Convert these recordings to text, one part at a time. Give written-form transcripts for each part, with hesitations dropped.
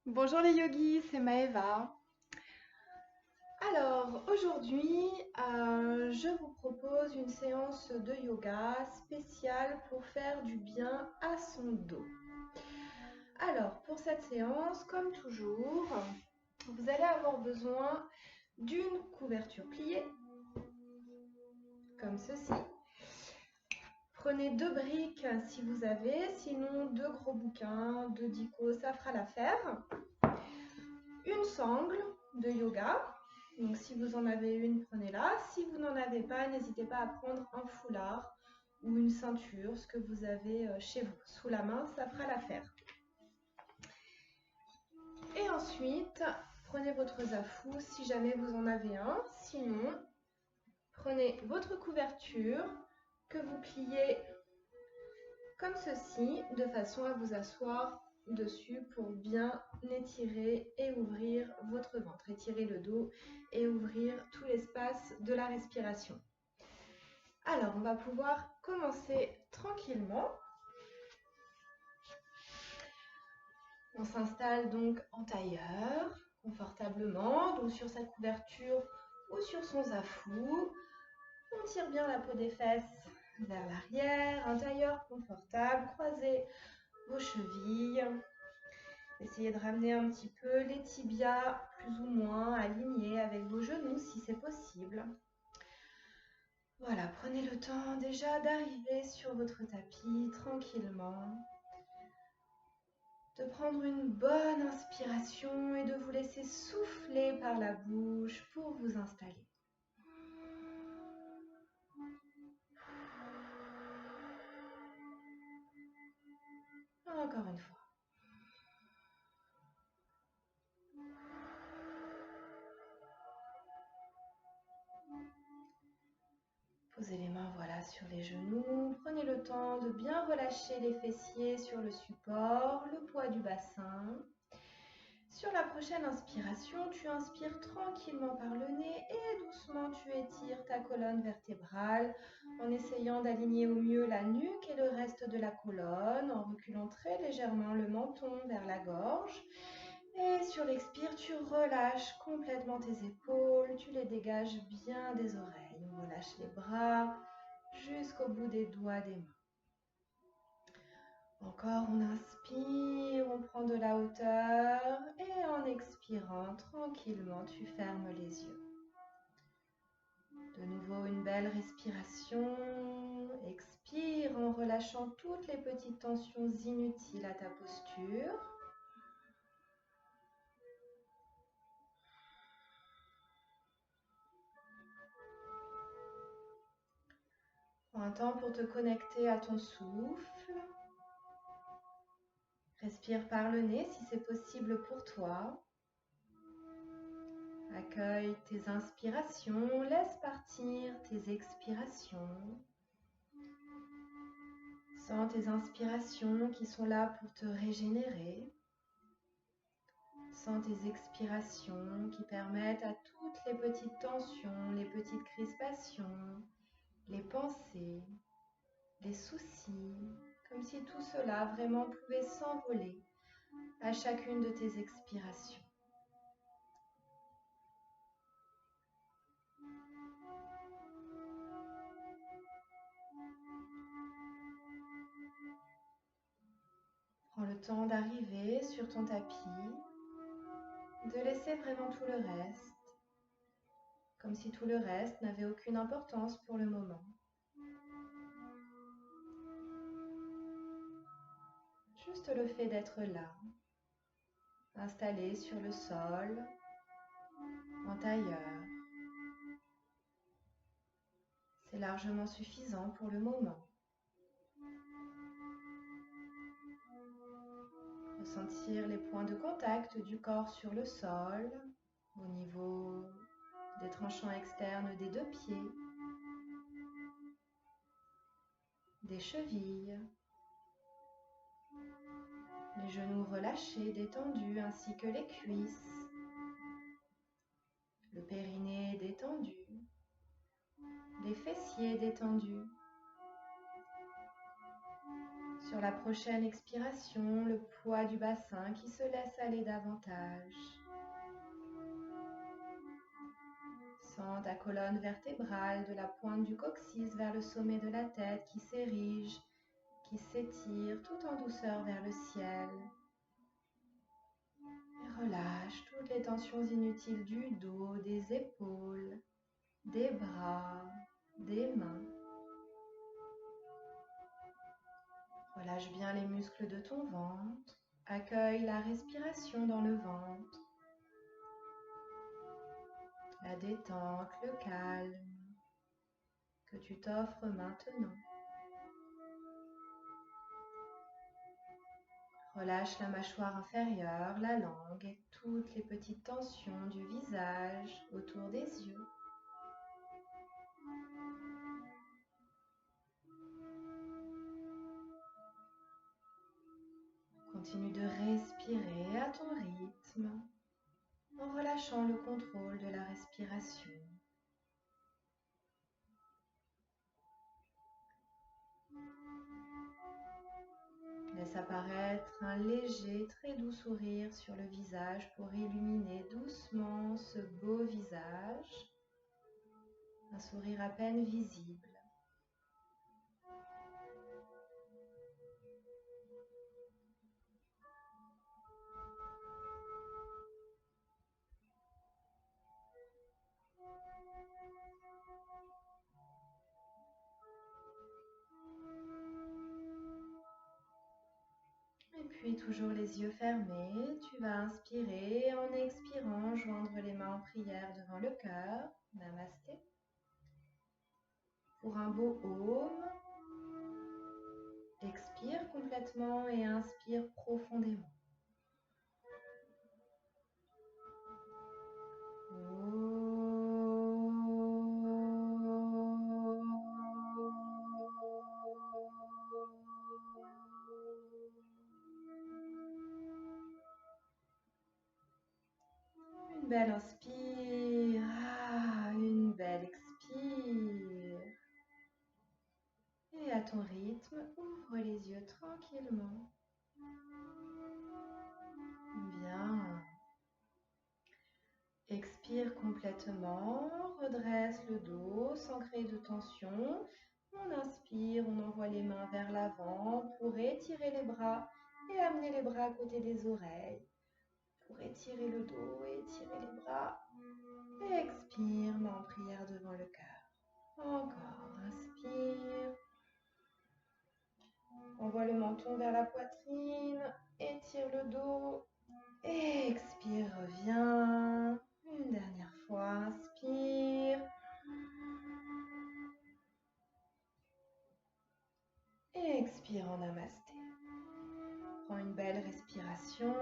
Bonjour les yogis, c'est Maëva. Alors aujourd'hui, je vous propose une séance de yoga spéciale pour faire du bien à son dos. Alors pour cette séance, comme toujours, vous allez avoir besoin d'une couverture pliée, comme ceci. Prenez deux briques si vous avez, sinon deux gros bouquins, deux dico, ça fera l'affaire. Une sangle de yoga. Donc si vous en avez une, prenez-la. Si vous n'en avez pas, n'hésitez pas à prendre un foulard ou une ceinture, ce que vous avez chez vous. Sous la main, ça fera l'affaire. Et ensuite, prenez votre zafou si jamais vous en avez un. Sinon, prenez votre couverture que vous pliez comme ceci, de façon à vous asseoir dessus pour bien étirer et ouvrir votre ventre. Étirer le dos et ouvrir tout l'espace de la respiration. Alors, on va pouvoir commencer tranquillement. On s'installe donc en tailleur, confortablement, donc sur sa couverture ou sur son zafou. On tire bien la peau des fesses vers l'arrière, un tailleur confortable, croisez vos chevilles. Essayez de ramener un petit peu les tibias plus ou moins alignés avec vos genoux si c'est possible. Voilà, prenez le temps déjà d'arriver sur votre tapis tranquillement, de prendre une bonne inspiration et de vous laisser souffler par la bouche pour vous installer. Encore une fois. Posez les mains voilà, sur les genoux. Prenez le temps de bien relâcher les fessiers sur le support, le poids du bassin. Sur la prochaine inspiration, tu inspires tranquillement par le nez et doucement tu étires ta colonne vertébrale en essayant d'aligner au mieux la nuque et le reste de la colonne, en reculant très légèrement le menton vers la gorge. Et sur l'expire, tu relâches complètement tes épaules, tu les dégages bien des oreilles. On relâche les bras jusqu'au bout des doigts des mains. Encore, on inspire, on prend de la hauteur et en expirant tranquillement, tu fermes les yeux. De nouveau, une belle respiration. Expire en relâchant toutes les petites tensions inutiles à ta posture. Prends un temps pour te connecter à ton souffle. Respire par le nez si c'est possible pour toi. Accueille tes inspirations, laisse partir tes expirations. Sens tes inspirations qui sont là pour te régénérer. Sens tes expirations qui permettent à toutes les petites tensions, les petites crispations, les pensées, les soucis, comme si tout cela vraiment pouvait s'envoler à chacune de tes expirations. Prends le temps d'arriver sur ton tapis, de laisser vraiment tout le reste, comme si tout le reste n'avait aucune importance pour le moment. Juste le fait d'être là, installé sur le sol, en tailleur, c'est largement suffisant pour le moment. Ressentir les points de contact du corps sur le sol, au niveau des tranchants externes des deux pieds, des chevilles, les genoux relâchés, détendus, ainsi que les cuisses, le périnée détendu, les fessiers détendus. Sur la prochaine expiration, le poids du bassin qui se laisse aller davantage. Sens ta colonne vertébrale de la pointe du coccyx vers le sommet de la tête qui s'érige, qui s'étire tout en douceur vers le ciel. Et relâche toutes les tensions inutiles du dos, des épaules, des bras, des mains. Relâche bien les muscles de ton ventre. Accueille la respiration dans le ventre. La détente, le calme que tu t'offres maintenant. Relâche la mâchoire inférieure, la langue et toutes les petites tensions du visage autour des yeux. Continue de respirer à ton rythme en relâchant le contrôle de la respiration. Laisse apparaître un léger, très doux sourire sur le visage pour illuminer doucement ce beau visage. Un sourire à peine visible. Et puis toujours les yeux fermés, tu vas inspirer et en expirant, joindre les mains en prière devant le cœur. Namasté. Pour un beau Om, expire complètement et inspire profondément. Une belle inspire, une belle expire. Et à ton rythme, ouvre les yeux tranquillement. Bien. Expire complètement, redresse le dos sans créer de tension. On inspire, on envoie les mains vers l'avant pour étirer les bras et amener les bras à côté des oreilles. Pour étirer le dos et étirer les bras. Et expire, main en prière devant le cœur. Encore, inspire. Envoie le menton vers la poitrine, étire le dos. Et expire, reviens. Une dernière fois, inspire. Et expire en namasté. Prends une belle respiration.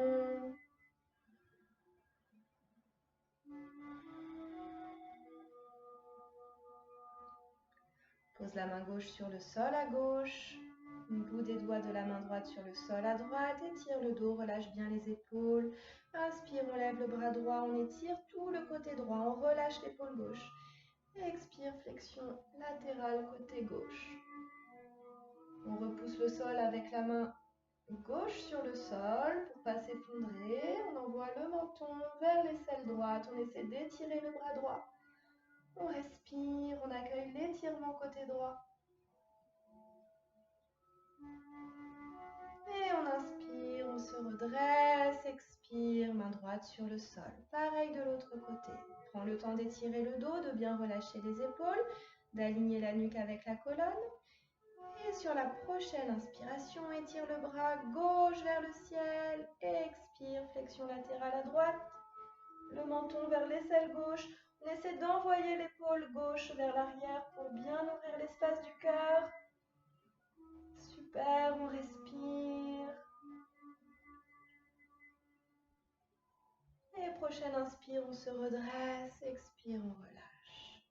Pose la main gauche sur le sol à gauche. Le bout des doigts de la main droite sur le sol à droite. Étire le dos, relâche bien les épaules. Inspire, on lève le bras droit, on étire tout le côté droit. On relâche l'épaule gauche. Expire, flexion latérale côté gauche. On repousse le sol avec la main gauche sur le sol pour pas s'effondrer. On envoie le menton vers l'aisselle droite. On essaie d'étirer le bras droit. On respire, on accueille l'étirement côté droit. Et on inspire, on se redresse, expire, main droite sur le sol. Pareil de l'autre côté. Prends le temps d'étirer le dos, de bien relâcher les épaules, d'aligner la nuque avec la colonne. Et sur la prochaine inspiration, étire le bras gauche vers le ciel. Expire, flexion latérale à droite. Le menton vers l'aisselle gauche. On essaie d'envoyer l'épaule gauche vers l'arrière pour bien ouvrir l'espace du cœur. Super, on respire. Et prochaine inspire, on se redresse. Expire, on relâche.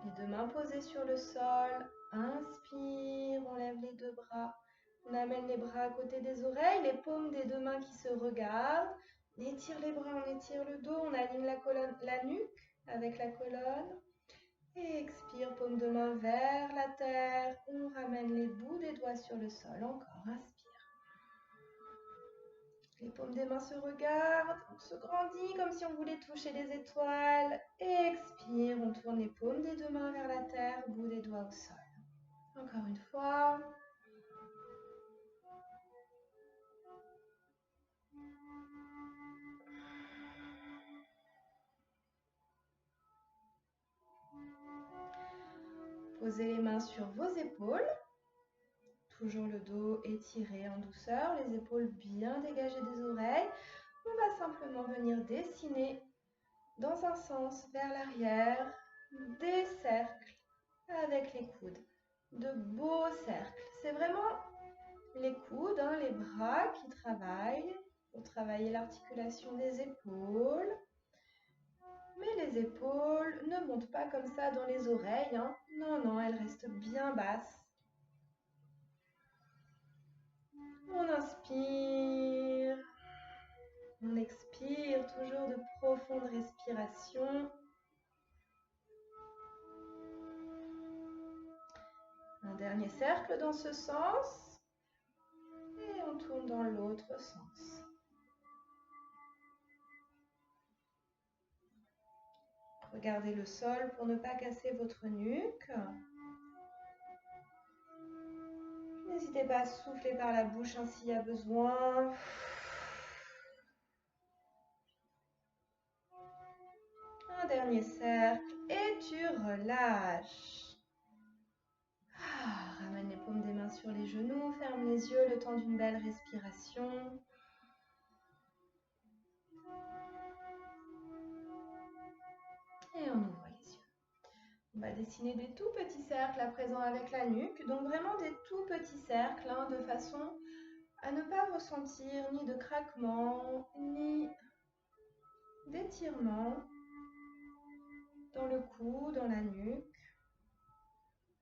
Les deux mains posées sur le sol. Inspire, on lève les deux bras. On amène les bras à côté des oreilles, les paumes des deux mains qui se regardent. On étire les bras, on étire le dos, on aligne la colonne, la nuque avec la colonne. Et expire, paume de main vers la terre. On ramène les bouts des doigts sur le sol. Encore, inspire. Les paumes des mains se regardent, on se grandit comme si on voulait toucher les étoiles. Et expire, on tourne les paumes des deux mains vers la terre, bout des doigts au sol. Encore une fois. Posez les mains sur vos épaules. Toujours le dos étiré en douceur, les épaules bien dégagées des oreilles. On va simplement venir dessiner dans un sens vers l'arrière des cercles avec les coudes. De beaux cercles. C'est vraiment les coudes, les bras qui travaillent pour travailler l'articulation des épaules. Mais les épaules ne montent pas comme ça dans les oreilles. Non, non, elles restent bien basses. On inspire. On expire, toujours de profondes respirations. Un dernier cercle dans ce sens. Et on tourne dans l'autre sens. Regardez le sol pour ne pas casser votre nuque. N'hésitez pas à souffler par la bouche s'il y a besoin. Un dernier cercle et tu relâches. Ramène les paumes des mains sur les genoux, ferme les yeux le temps d'une belle respiration. Et on ouvre les yeux. On va dessiner des tout petits cercles à présent avec la nuque, donc vraiment des tout petits cercles de façon à ne pas ressentir ni de craquement, ni d'étirement dans le cou, dans la nuque.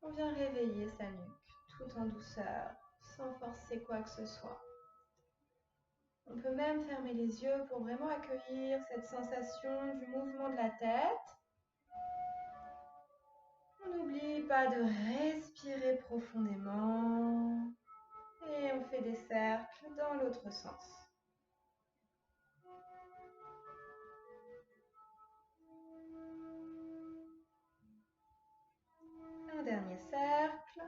On vient réveiller sa nuque tout en douceur, sans forcer quoi que ce soit. On peut même fermer les yeux pour vraiment accueillir cette sensation du mouvement de la tête. On n'oublie pas de respirer profondément. Et on fait des cercles dans l'autre sens. Un dernier cercle.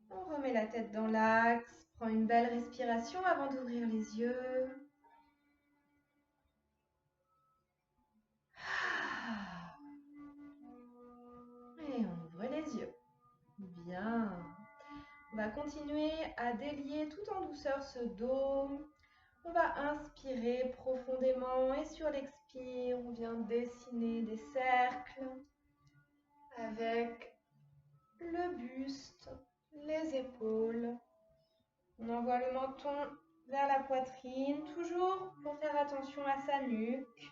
On remet la tête dans l'axe. Prends une belle respiration avant d'ouvrir les yeux. Et on ouvre les yeux. Bien. On va continuer à délier tout en douceur ce dos. On va inspirer profondément et sur l'expire, on vient dessiner des cercles avec le buste, les épaules. On envoie le menton vers la poitrine, toujours pour faire attention à sa nuque,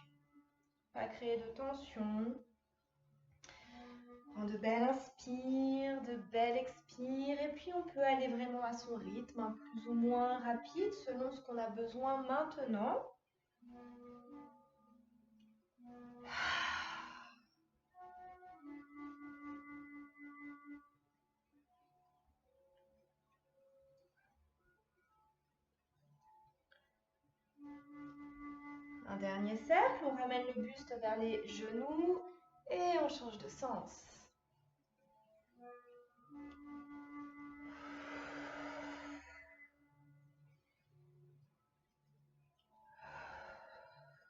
pas créer de tension. Prends de belles inspires, de belles expires, et puis on peut aller vraiment à son rythme, plus ou moins rapide, selon ce qu'on a besoin maintenant. Un dernier cercle, on ramène le buste vers les genoux et on change de sens.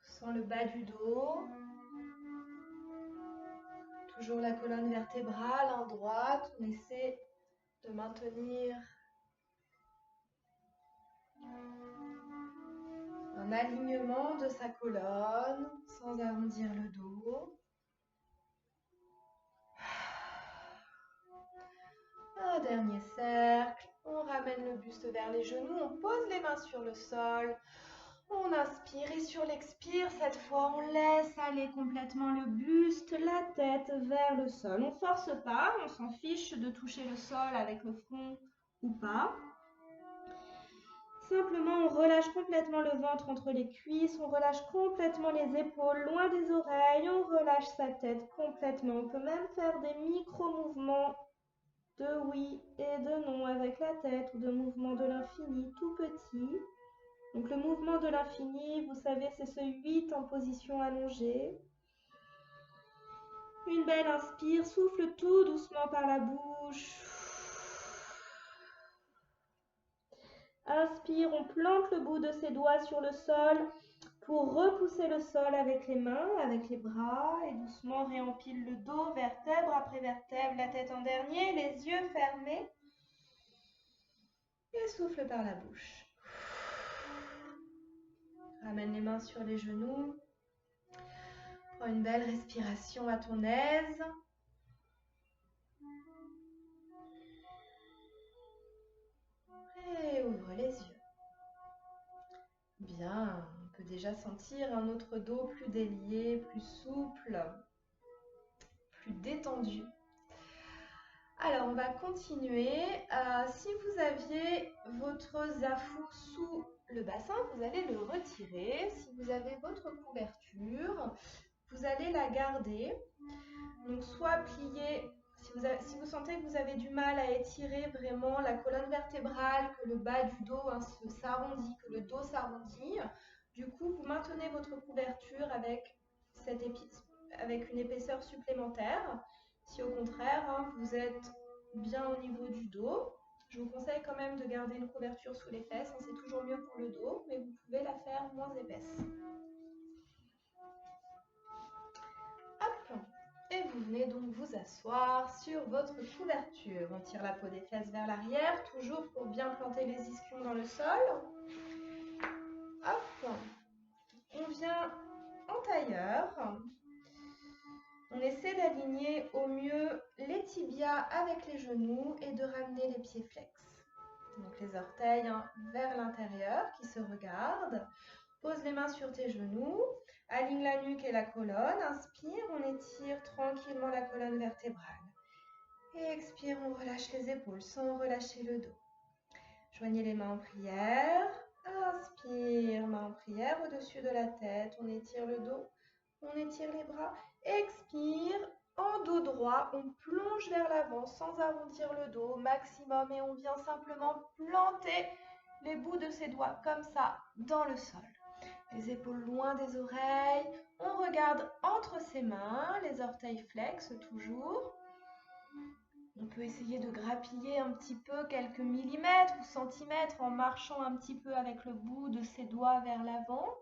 Sens le bas du dos. Toujours la colonne vertébrale en droite. On essaie de maintenir un alignement de sa colonne sans arrondir le dos. Un dernier cercle. On ramène le buste vers les genoux. On pose les mains sur le sol. On inspire et sur l'expire, cette fois, on laisse aller complètement le buste, la tête vers le sol. On ne force pas, on s'en fiche de toucher le sol avec le front ou pas. Simplement, on relâche complètement le ventre entre les cuisses, on relâche complètement les épaules loin des oreilles, on relâche sa tête complètement. On peut même faire des micro-mouvements de oui et de non avec la tête ou de mouvements de l'infini tout petits. Donc le mouvement de l'infini, vous savez, c'est ce 8 en position allongée. Une belle inspire, souffle tout doucement par la bouche. Inspire, on plante le bout de ses doigts sur le sol pour repousser le sol avec les mains, avec les bras et doucement réempile le dos, vertèbre après vertèbre, la tête en dernier, les yeux fermés et souffle par la bouche. Ramène les mains sur les genoux. Prends une belle respiration à ton aise. Et ouvre les yeux. Bien, on peut déjà sentir un autre dos plus délié, plus souple, plus détendu. Alors, on va continuer. Si vous aviez votre zafou sous le bassin, vous allez le retirer. Si vous avez votre couverture, vous allez la garder. Donc, soit plier, si vous sentez que vous avez du mal à étirer vraiment la colonne vertébrale, que le bas du dos s'arrondit, que le dos s'arrondit, du coup, vous maintenez votre couverture avec une épaisseur supplémentaire. Si au contraire, vous êtes bien au niveau du dos, je vous conseille quand même de garder une couverture sous les fesses. C'est toujours mieux pour le dos, mais vous pouvez la faire moins épaisse. Hop! Et vous venez donc vous asseoir sur votre couverture. On tire la peau des fesses vers l'arrière, toujours pour bien planter les ischions dans le sol. Hop! On vient en tailleur. On essaie d'aligner au mieux les tibias avec les genoux et de ramener les pieds flex. Donc les orteils vers l'intérieur qui se regardent. Pose les mains sur tes genoux. Aligne la nuque et la colonne. Inspire, on étire tranquillement la colonne vertébrale. Et expire, on relâche les épaules sans relâcher le dos. Joignez les mains en prière. Inspire, main en prière au-dessus de la tête. On étire le dos, on étire les bras. Expire, en dos droit, on plonge vers l'avant sans arrondir le dos au maximum et on vient simplement planter les bouts de ses doigts comme ça dans le sol. Les épaules loin des oreilles. On regarde entre ses mains, les orteils flex toujours. On peut essayer de grappiller un petit peu quelques millimètres ou centimètres en marchant un petit peu avec le bout de ses doigts vers l'avant.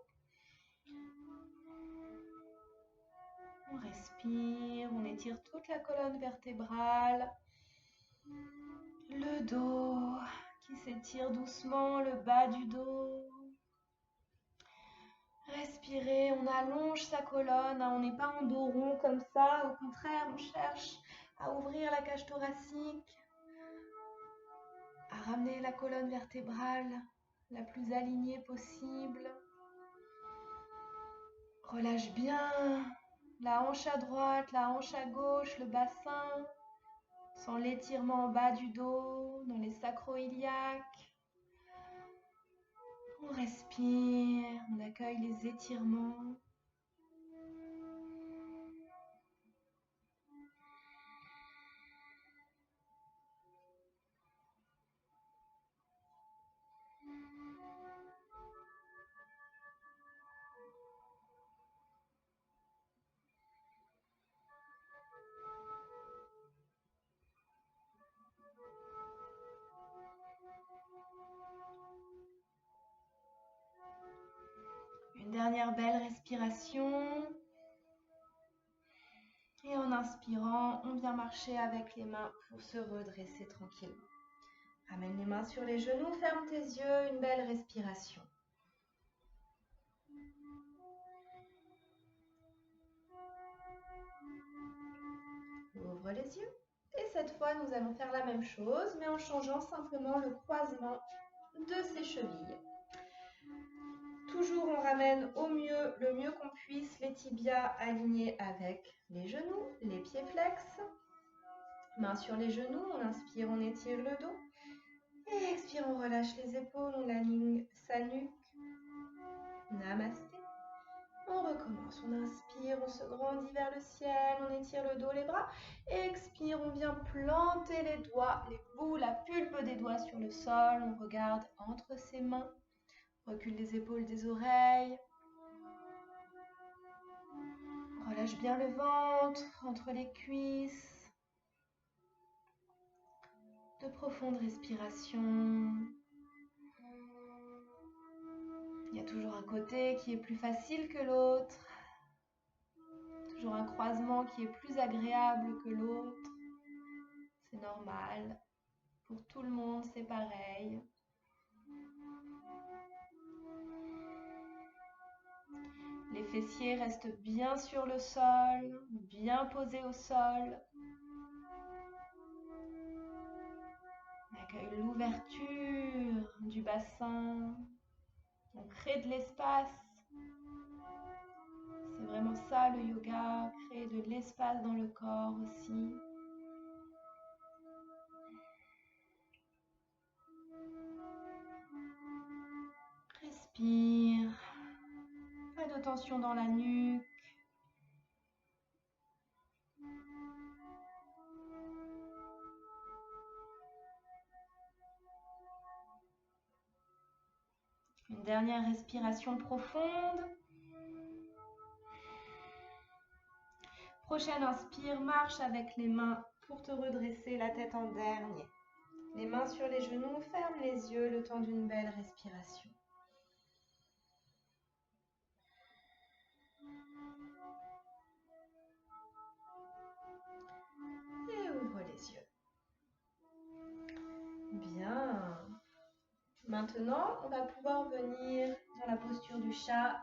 On respire, on étire toute la colonne vertébrale. Le dos qui s'étire doucement, le bas du dos. Respirez, on allonge sa colonne, on n'est pas en dos rond comme ça, au contraire, on cherche à ouvrir la cage thoracique, à ramener la colonne vertébrale la plus alignée possible. Relâche bien la hanche à droite, la hanche à gauche, le bassin, sans l'étirement en bas du dos, dans les sacro-iliaques. On respire, on accueille les étirements. Une dernière belle respiration. Et en inspirant, on vient marcher avec les mains pour se redresser tranquillement. Ramène les mains sur les genoux, ferme tes yeux, une belle respiration. Ouvre les yeux. Et cette fois, nous allons faire la même chose, mais en changeant simplement le croisement de ses chevilles. Toujours, on ramène le mieux qu'on puisse, les tibias alignés avec les genoux, les pieds flex. Mains sur les genoux, on inspire, on étire le dos. Et expire, on relâche les épaules, on aligne sa nuque. Namasté. On recommence, on inspire, on se grandit vers le ciel, on étire le dos, les bras. Expire, on vient planter les doigts, les bouts, la pulpe des doigts sur le sol. On regarde entre ses mains. Recule les épaules des oreilles. Relâche bien le ventre entre les cuisses. De profondes respirations. Il y a toujours un côté qui est plus facile que l'autre. Toujours un croisement qui est plus agréable que l'autre. C'est normal. Pour tout le monde, c'est pareil. Les fessiers restent bien sur le sol, bien posés au sol. On accueille l'ouverture du bassin. On crée de l'espace. C'est vraiment ça le yoga, créer de l'espace dans le corps aussi. Respire. Pas de tension dans la nuque. Une dernière respiration profonde. Prochaine inspire, marche avec les mains pour te redresser la tête en dernier. Les mains sur les genoux, ferme les yeux le temps d'une belle respiration. Et ouvre les yeux. Bien. Maintenant, on va pouvoir venir dans la posture du chat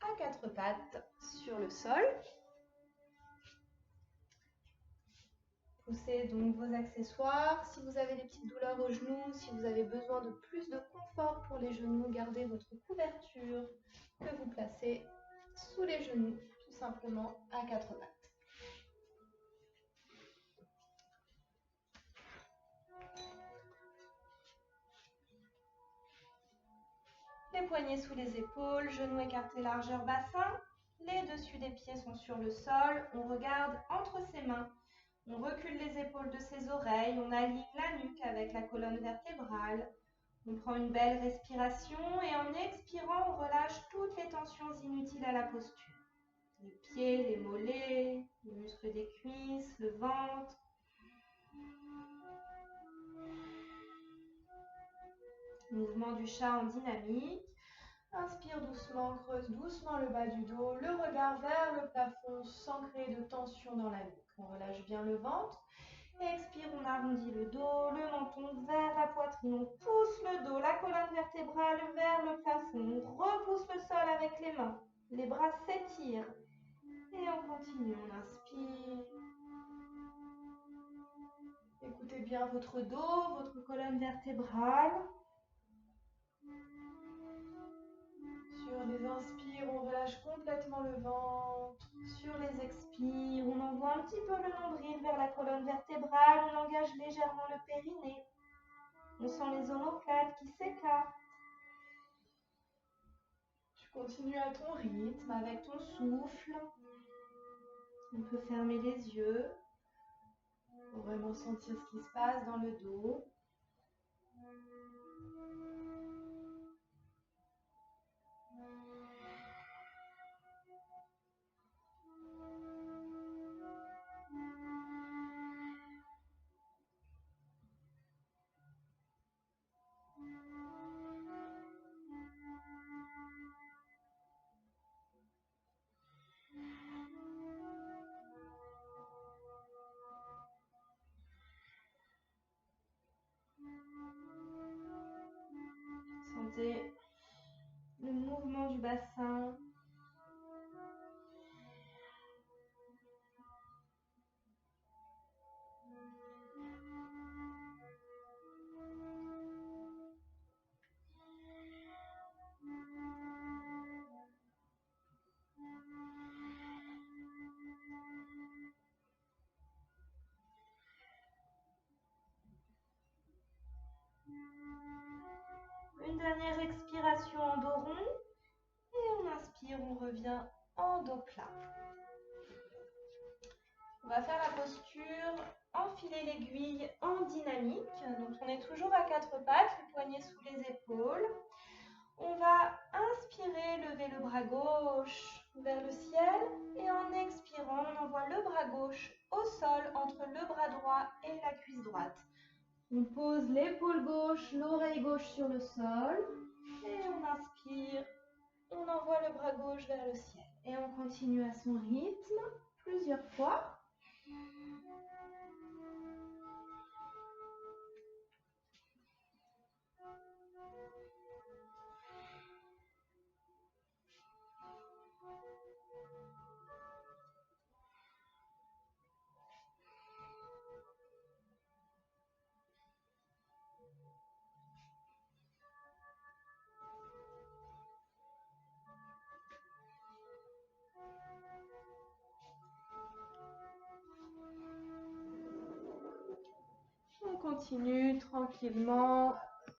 à quatre pattes sur le sol. Poussez donc vos accessoires. Si vous avez des petites douleurs aux genoux, si vous avez besoin de plus de confort pour les genoux, gardez votre couverture que vous placez sous les genoux, tout simplement à quatre pattes. Les poignets sous les épaules, genoux écartés largeur bassin. Les dessus des pieds sont sur le sol. On regarde entre ses mains. On recule les épaules de ses oreilles. On aligne la nuque avec la colonne vertébrale. On prend une belle respiration et en expirant, on relâche toutes les tensions inutiles à la posture. Les pieds, les mollets, les muscles des cuisses, le ventre. Mouvement du chat en dynamique. Inspire doucement, creuse doucement le bas du dos, le regard vers le plafond sans créer de tension dans la nuque. On relâche bien le ventre. Expire, on arrondit le dos, le menton vers la poitrine. On pousse le dos, la colonne vertébrale vers le plafond. On repousse le sol avec les mains. Les bras s'étirent. Et on continue, on inspire. Écoutez bien votre dos, votre colonne vertébrale. Sur les inspires, on relâche complètement le ventre. Sur les expires, on envoie un petit peu le nombril vers la colonne vertébrale. On engage légèrement le périnée. On sent les omoplates qui s'écartent. Tu continues à ton rythme, avec ton souffle. On peut fermer les yeux pour vraiment sentir ce qui se passe dans le dos. Sentez le mouvement du bassin. expiration en dos rond. Et on inspire, on revient en dos plat. On va faire la posture enfiler l'aiguille en dynamique. Donc on est toujours à quatre pattes, les poignets sous les épaules. On va inspirer, lever le bras gauche vers le ciel et en expirant, on envoie le bras gauche au sol entre le bras droit et la cuisse droite. On pose l'épaule gauche, l'oreille gauche sur le sol et on inspire, on envoie le bras gauche vers le ciel. Et on continue à son rythme plusieurs fois. On continue tranquillement